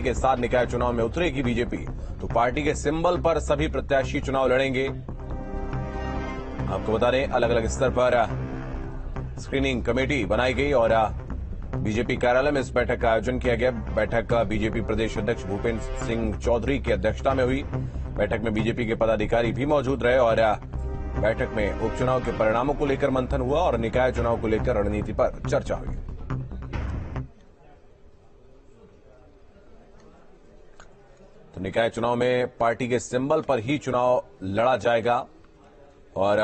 के साथ निकाय चुनाव में उतरेगी बीजेपी, तो पार्टी के सिंबल पर सभी प्रत्याशी चुनाव लड़ेंगे। आपको बता दें, अलग अलग स्तर पर स्क्रीनिंग कमेटी बनाई गई और बीजेपी कार्यालय में इस बैठक का आयोजन किया गया। बैठक बीजेपी प्रदेश अध्यक्ष भूपेंद्र सिंह चौधरी की अध्यक्षता में हुई। बैठक में बीजेपी के पदाधिकारी भी मौजूद रहे और बैठक में उपचुनाव के परिणामों को लेकर मंथन हुआ और निकाय चुनाव को लेकर रणनीति पर चर्चा हुई। तो निकाय चुनाव में पार्टी के सिंबल पर ही चुनाव लड़ा जाएगा और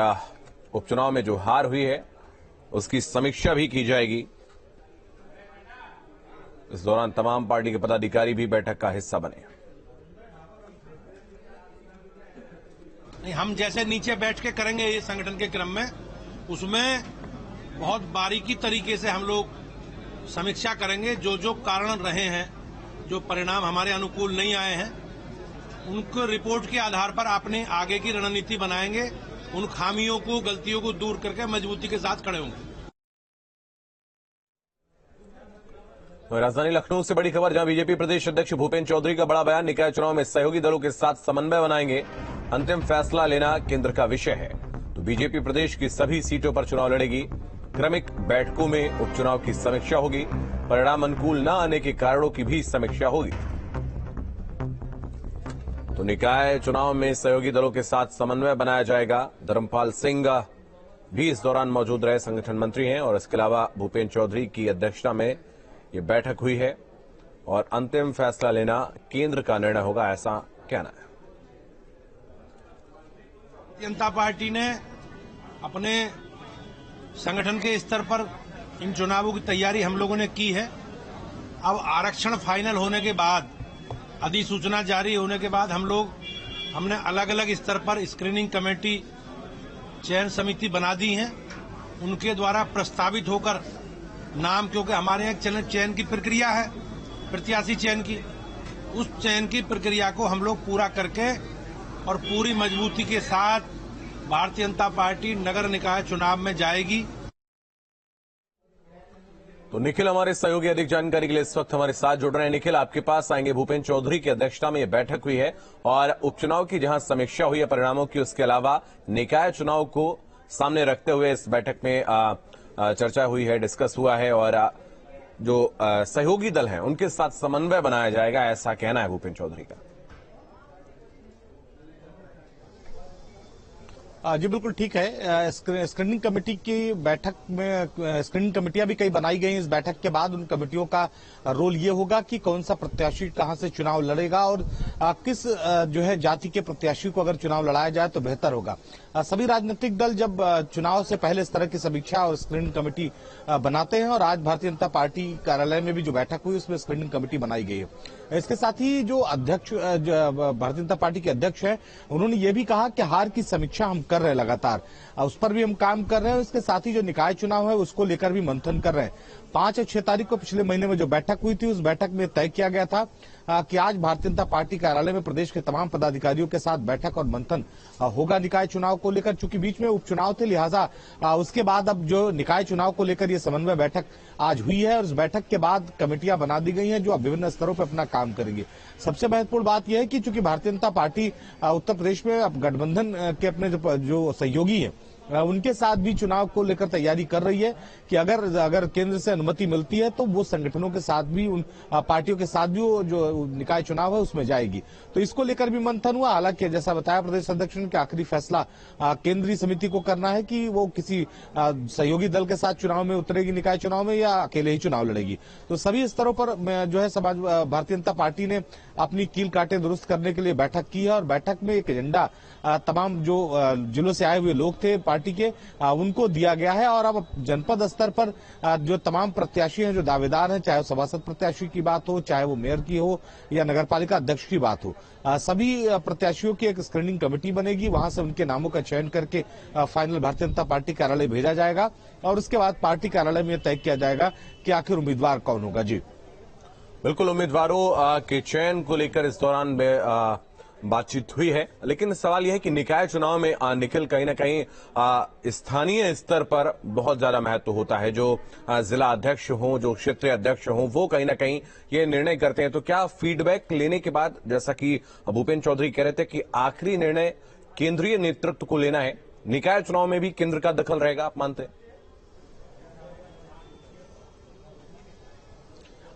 उपचुनाव में जो हार हुई है उसकी समीक्षा भी की जाएगी। इस दौरान तमाम पार्टी के पदाधिकारी भी बैठक का हिस्सा बने। हम जैसे नीचे बैठ के करेंगे ये संगठन के क्रम में, उसमें बहुत बारीकी तरीके से हम लोग समीक्षा करेंगे। जो जो कारण रहे हैं, जो परिणाम हमारे अनुकूल नहीं आए हैं, उनको रिपोर्ट के आधार पर अपने आगे की रणनीति बनाएंगे। उन खामियों को, गलतियों को दूर करके मजबूती के साथ खड़े होंगे। राजधानी लखनऊ से बड़ी खबर, जहां बीजेपी प्रदेश अध्यक्ष भूपेंद्र चौधरी का बड़ा बयान। निकाय चुनाव में सहयोगी दलों के साथ समन्वय बनाएंगे, अंतिम फैसला लेना केंद्र का विषय है। तो बीजेपी प्रदेश की सभी सीटों पर चुनाव लड़ेगी। क्रमिक बैठकों में उपचुनाव की समीक्षा होगी, परिणाम अनुकूल न आने के कारणों की भी समीक्षा होगी। तो निकाय चुनाव में सहयोगी दलों के साथ समन्वय बनाया जाएगा। धर्मपाल सिंह भी इस दौरान मौजूद रहे, संगठन मंत्री हैं, और इसके अलावा भूपेंद्र चौधरी की अध्यक्षता में ये बैठक हुई है और अंतिम फैसला लेना केंद्र का निर्णय होगा, ऐसा कहना है। जनता पार्टी ने अपने संगठन के स्तर पर इन चुनावों की तैयारी हम लोगों ने की है। अब आरक्षण फाइनल होने के बाद, अधिसूचना जारी होने के बाद हमने अलग अलग स्तर पर स्क्रीनिंग कमेटी, चयन समिति बना दी है। उनके द्वारा प्रस्तावित होकर नाम, क्योंकि हमारे यहाँ चयन की प्रक्रिया है, प्रत्याशी चयन की, उस चयन की प्रक्रिया को हम लोग पूरा करके और पूरी मजबूती के साथ भारतीय जनता पार्टी नगर निकाय चुनाव में जाएगी। तो निखिल हमारे सहयोगी अधिक जानकारी के लिए इस वक्त हमारे साथ जुड़ रहे हैं। निखिल, आपके पास आएंगे। भूपेंद्र चौधरी की अध्यक्षता में यह बैठक हुई है और उपचुनाव की जहां समीक्षा हुई है परिणामों की, उसके अलावा निकाय चुनाव को सामने रखते हुए इस बैठक में चर्चा हुई है, डिस्कस हुआ है और जो सहयोगी दल हैं उनके साथ समन्वय बनाया जाएगा, ऐसा कहना है भूपेंद्र चौधरी का। जी बिल्कुल ठीक है। स्क्रीनिंग कमेटी की बैठक में स्क्रीनिंग कमेटियां भी कई बनाई गई। इस बैठक के बाद उन कमेटियों का रोल ये होगा कि कौन सा प्रत्याशी कहां से चुनाव लड़ेगा और किस जो है जाति के प्रत्याशी को अगर चुनाव लड़ाया जाए तो बेहतर होगा। सभी राजनीतिक दल जब चुनाव से पहले इस तरह की समीक्षा और स्क्रीनिंग कमेटी बनाते हैं और आज भारतीय जनता पार्टी कार्यालय में भी जो बैठक हुई उसमें स्क्रीनिंग कमेटी बनाई गई है। इसके साथ ही जो अध्यक्ष भारतीय जनता पार्टी के अध्यक्ष हैं, उन्होंने ये भी कहा कि हार की समीक्षा हम कर रहे हैं लगातार, उस पर भी हम काम कर रहे हैं। इसके साथ ही जो निकाय चुनाव है उसको लेकर भी मंथन कर रहे हैं। 5 और 6 तारीख को पिछले महीने में जो बैठक हुई थी, उस बैठक में तय किया गया था कि आज भारतीय जनता पार्टी कार्यालय में प्रदेश के तमाम पदाधिकारियों के साथ बैठक और मंथन होगा निकाय चुनाव को लेकर। चूंकि बीच में उपचुनाव थे, लिहाजा उसके बाद अब जो निकाय चुनाव को लेकर ये समन्वय बैठक आज हुई है और इस बैठक के बाद कमेटियां बना दी गई हैं जो अब विभिन्न स्तरों पर अपना काम करेंगी। सबसे महत्वपूर्ण बात यह है कि चूंकि भारतीय जनता पार्टी उत्तर प्रदेश में अब गठबंधन के अपने जो सहयोगी हैं उनके साथ भी चुनाव को लेकर तैयारी कर रही है कि अगर केंद्र से अनुमति मिलती है तो वो संगठनों के साथ भी, उन पार्टियों के साथ भी वो जो निकाय चुनाव है उसमें जाएगी। तो इसको लेकर भी मंथन हुआ। हालांकि जैसा बताया प्रदेश अध्यक्ष ने कि आखिरी फैसला केंद्रीय समिति को करना है कि वो किसी सहयोगी दल के साथ चुनाव में उतरेगी निकाय चुनाव में या अकेले ही चुनाव लड़ेगी। तो सभी स्तरों पर जो है भारतीय जनता पार्टी ने अपनी कील काटे दुरुस्त करने के लिए बैठक की है और बैठक में एक एजेंडा तमाम जो जिलों से आए हुए लोग थे पार्टी के उनको दिया गया है और अब जनपद स्तर पर जो तमाम प्रत्याशी हैं, जो दावेदार हैं, चाहे वो सभासद प्रत्याशी की बात हो, चाहे वो मेयर की हो या नगरपालिका अध्यक्ष की बात हो, सभी प्रत्याशियों की एक स्क्रीनिंग कमेटी बनेगी। वहां से उनके नामों का चयन करके फाइनल भारतीय जनता पार्टी कार्यालय भेजा जाएगा और उसके बाद पार्टी कार्यालय में तय किया जाएगा कि आखिर उम्मीदवार कौन होगा। जी बिल्कुल, उम्मीदवारों के चयन को लेकर इस दौरान बातचीत हुई है। लेकिन सवाल यह है कि निकाय चुनाव में निखिल कहीं ना कहीं स्थानीय स्तर पर बहुत ज्यादा महत्व होता है। जो जिला अध्यक्ष हों, जो क्षेत्रीय अध्यक्ष हों, वो कहीं ना कहीं ये निर्णय करते हैं। तो क्या फीडबैक लेने के बाद, जैसा कि भूपेंद्र चौधरी कह रहे थे कि आखिरी निर्णय केंद्रीय नेतृत्व को लेना है, निकाय चुनाव में भी केंद्र का दखल रहेगा, आप मानते हैं?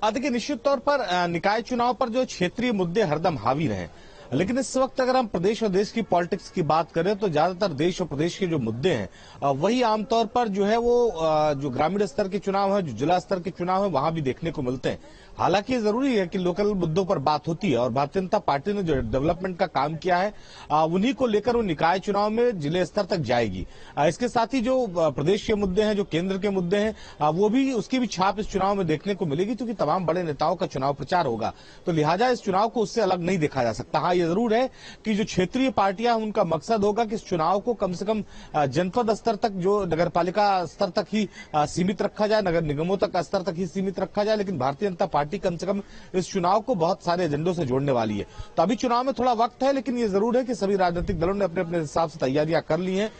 देखिए, निश्चित तौर पर निकाय चुनाव पर जो क्षेत्रीय मुद्दे हरदम हावी रहे, लेकिन इस वक्त अगर हम प्रदेश और देश की पॉलिटिक्स की बात करें तो ज्यादातर देश और प्रदेश के जो मुद्दे हैं वही आमतौर पर जो है वो जो ग्रामीण स्तर के चुनाव है, जो जिला स्तर के चुनाव है, वहां भी देखने को मिलते हैं। हालांकि जरूरी है कि लोकल मुद्दों पर बात होती है और भारतीय जनता पार्टी ने जो डेवलपमेंट का काम किया है उन्हीं को लेकर वो निकाय चुनाव में जिले स्तर तक जाएगी। इसके साथ ही जो प्रदेश के मुद्दे हैं, जो केंद्र के मुद्दे हैं, वो भी उसकी भी छाप इस चुनाव में देखने को मिलेगी, क्योंकि तमाम बड़े नेताओं का चुनाव प्रचार होगा। तो लिहाजा इस चुनाव को उससे अलग नहीं देखा जा सकता। हाँ, ये जरूर है कि जो क्षेत्रीय पार्टियां, उनका मकसद होगा कि इस चुनाव को कम से कम जनपद स्तर तक, जो नगरपालिका स्तर तक ही सीमित रखा जाए, नगर निगमों तक स्तर तक ही सीमित रखा जाए। लेकिन भारतीय जनता पार्टी कम से कम इस चुनाव को बहुत सारे एजेंडों से जोड़ने वाली है। तो अभी चुनाव में थोड़ा वक्त है, लेकिन ये जरूर है कि सभी राजनीतिक दलों ने अपने अपने हिसाब से तैयारियां कर ली हैं।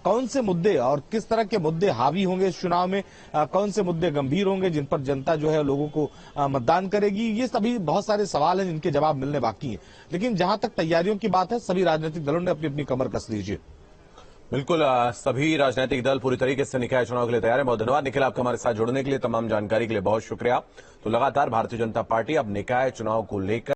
कौन से मुद्दे और किस तरह के मुद्दे हावी होंगे इस चुनाव में, कौन से मुद्दे गंभीर होंगे जिन पर जनता जो है लोगों को मतदान करेगी, ये सभी बहुत सारे सवाल हैं जिनके जवाब मिलने बाकी हैं। लेकिन जहां तक तैयारियों की बात है, सभी राजनीतिक दलों ने अपनी अपनी कमर कस लीजिए। बिल्कुल, सभी राजनीतिक दल पूरी तरीके से निकाय चुनाव के लिए तैयार है। बहुत धन्यवाद निखिल, आपका हमारे साथ जुड़ने के लिए, तमाम जानकारी के लिए बहुत शुक्रिया। तो लगातार भारतीय जनता पार्टी अब निकाय चुनाव को लेकर